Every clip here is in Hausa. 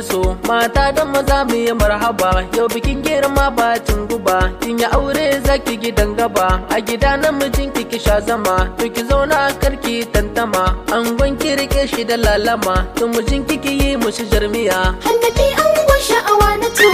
na so mata da maza mu yi marhaba yau bikin girma ba guba kin yi aure zaki gidan gaba a gida namijin ki sha zama to ki zauna karki tantama angon ki rike shi da lalama to mijin ki yi mushi jarmiya Hannafi angon sha'awa na to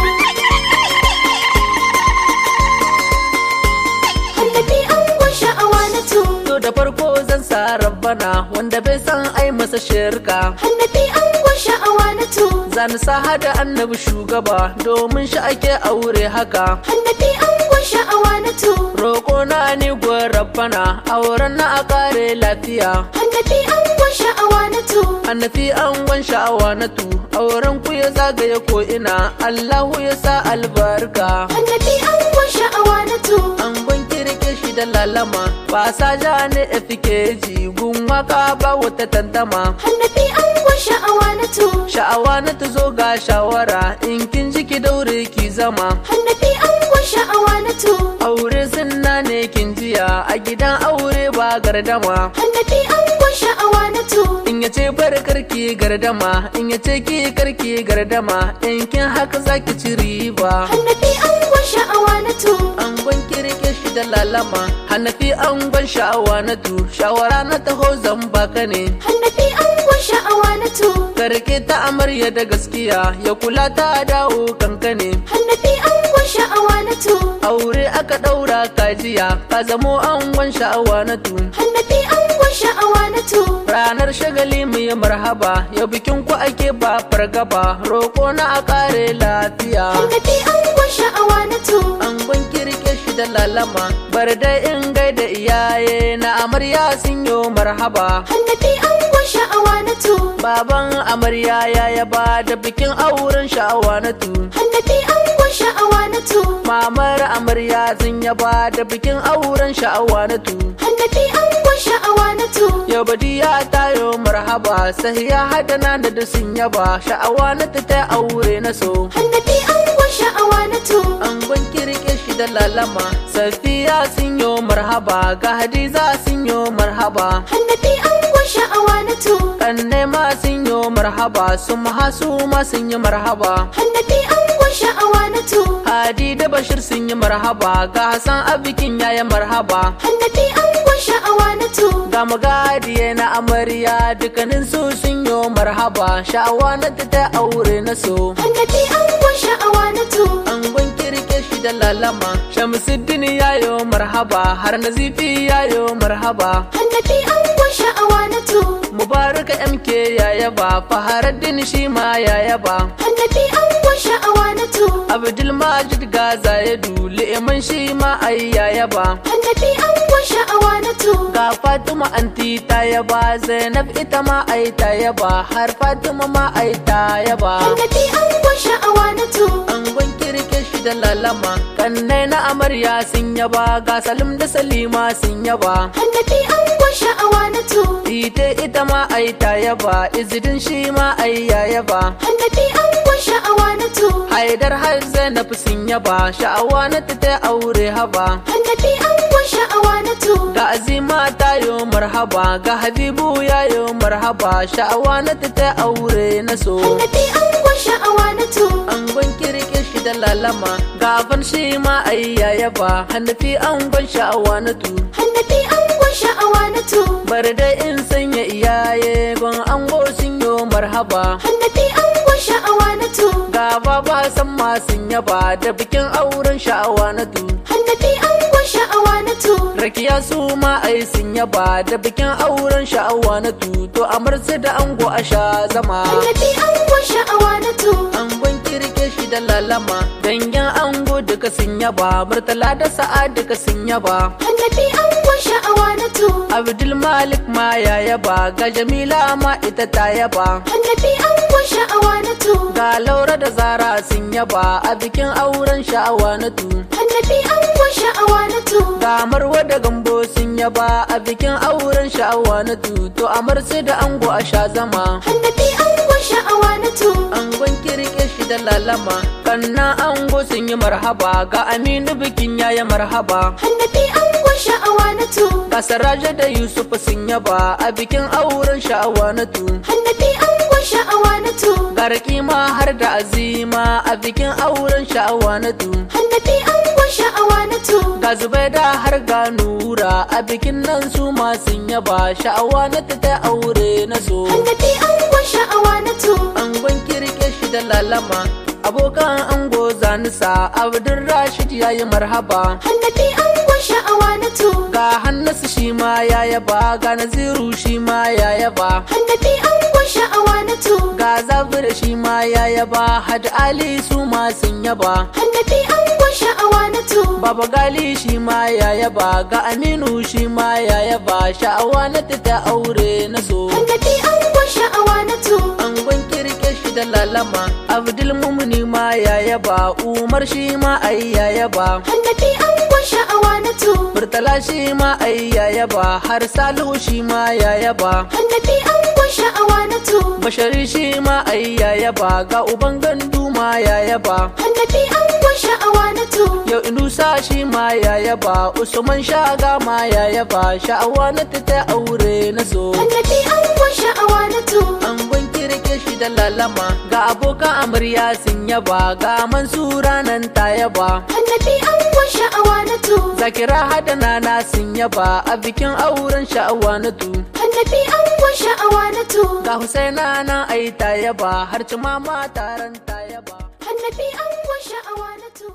Hannafi angon sha'awa na to da farko zan sa rabbana wanda bai san ai masa shirka Hannafi angon sha'awa na to zan sa hada annabi shugaba domin shi ake aure haka Hannafi angon sha'awa na to roko na ni gwa rabbana auren na a kare lafiya Hannafi angon sha'awa na to Hannafi angon sha'awa na tu auren ku ya zagaya ko ina Allahu ya sa albarka Hannafi angon sha'awa na to angon kirke shi da lalama ba sa ja ne FKG gun waka ba wata tantama Hannafi angon sha'awa na to sha'awa na ta zo ga shawara in kin ji ki daure ki zama Hannafi angon sha'awa na to aure sunna ne kin jiya a gidan aure ba gardama Hannafi angon sha'awa na to in yace bar karki gardama in yace ki karki gardama in kin haka zaki ci riba Hannafi angon sha'awa na to angon kirke shi da lalama Hannafi angon sha'awa na tu shawara na taho zan baka ne Hannafi angon sha'awa na to karke ta amarya da gaskiya ya kula ta dawo kankane Hannafi angon sha'awa na to aure aka daura kajiya ka zamo angon sha'awa na tu Hannafi angon sha'awa na to ranar shagali mu yi marhaba yau bikin ku ake ba fargaba roko na a kare lafiya Hannafi angon sha'awa na to angon kirke shi da lalama bar da in gaida iyaye na amarya sun yi marhaba Hannafi angon sha'awa na to baban amarya ya yaba da bikin auren sha'awa na tu Hannafi angon sha'awa na to mamar amarya sun yaba da bikin auren sha'awa na tu Hannafi angon sha'awa na to yau badiya tayo marhaba sahiya hadana da sun yaba sha'awa na ta aure na so Hannafi angon sha'awa na to angon kirke shi da lalama safiya sun yi marhaba ga hadiza sun yi marhaba Hannafi angon sha'awa na to kanne ma sun yi marhaba su mahasu ma sun yi marhaba Hannafi angon sha'awa na to hadi da bashir sun yi marhaba ga hasan a bikin yaya marhaba Hannafi angon sha'awa na to ga magadiye na amarya dukkanin su sun yi marhaba sha'awa na ta aure na so Hannafi angon sha'awa na to angon kirke shi da lalama shamsuddin yayo marhaba har nazifi yayo marhaba Hannafi angon sha'awa na to mubaraka MK yayaba faharaddin shi ma yayaba Hannafi angon sha'awa na to abdul majid gaza ya dule man shi ma ai yayaba Hannafi angon sha'awa na to ga fatima anti ta yaba zainab ita ma ai ta yaba har fatima ma ai ta yaba Hannafi angon sha'awa na to angon kirke shi da lalama kannai na amarya sun yaba ga salim da salima sun yaba Hannafi angon sha'awa na to ita ma ai ta yaba izidin shi ma ai ya yaba Hannafi angon sha'awa na to haidar har zainab sun yaba sha'awa na ta aure haba Hannafi angon sha'awa na to ga azima tayo marhaba ga habibu yayo marhaba sha'awa na ta aure na so Hannafi angon sha'awa na to angon kirke shi da lalama gaban shi ma ai ya yaba Hannafi angon sha'awa na tu Hannafi angon sha'awa na to bar da in sanya iyaye gon ango sun yo marhaba Hannafi angon sha'awa na to ga baba san ma sun yaba da bikin auren sha'awa na tu Hannafi angon sha'awa na to rakiya su ma ai sun yaba da bikin auren sha'awa na tu to amarsu da ango a sha zama Hannafi angon sha'awa na to angon kirke shi da lalama dangin ango duka sun yaba murtala da sa'a duka sun yaba Hannafi angon sha'awa na to abdul malik ma ya yaba ga jamila ma ita ta yaba Hannafi angon sha'awa na to ga laura da zara sun yaba a bikin auren sha'awa na tu Hannafi angon sha'awa na to ga marwa da gambo sun yaba a bikin auren sha'awa na tu to amarsu da ango a sha zama Hannafi angon sha'awa na to angon kirke shi da lalama kanna ango sun yi marhaba ga aminu bikin yaya marhaba Hannafi angon sha'awa na to ga saraja da yusuf sun yaba a bikin auren sha'awa na tu Hannafi angon sha'awa na tu. Ga Rakima har da Azima a bikin auren Sha'awanatu. Hannafi angon sha'awa na tu. Ga Zubaida har ga Nura a bikin nan su ma sun yaba Sha'awanatu ta aure na so. Hannafi angon sha'awa na tu. Angon kirke shi da lalama abokan ango zanisa Abdul Rashid yayi marhaba. Hannafi angon sha'awa na tu. Ga Hannasu shi ma ya yaba ga Naziru shi ma ya yaba. Hannafi angon sha'awa na tu. Ga Zabir shi ma ya yaba Had Ali su ma sun yaba. Hannafi angon sha'awa na tu. Baba Gali shi ma ya yaba ga Aminu shi ma ya yaba Sha'awanatu ta aure na so. Hannafi angon sha'awa na tu. Angon kirke shi da lalama Abdul Mumuni ma ya yaba Umar shi ma ai ya yaba. Hannafi angon sha'awa na tu. Murtala shi ma ai ya yaba har Salihu shi ma ya yaba. Hannafi angon sha'awa na tu. Bashari shi ma ai ya yaba ga uban gandu ma ya yaba. Hannafi angon sha'awa na tu. Yau Inusa shi ma ya yaba Usman Shaga ma ya yaba Sha'awanatu ta aure na so. Hannafi angon sha'awa na tu. Angon kirke shi da lalama ga abokan amarya sun yaba ga Mansura nan ta yaba. Hannafi angon sha'awa na tu. Zakira hada Nana sun yaba a bikin auren Sha'awanatu. Hannafi angon sha'awa na tu. Ga Husaina nan ai ta yaba har Cimama taron ta yaba. Hannafi angon sha'awa na tu.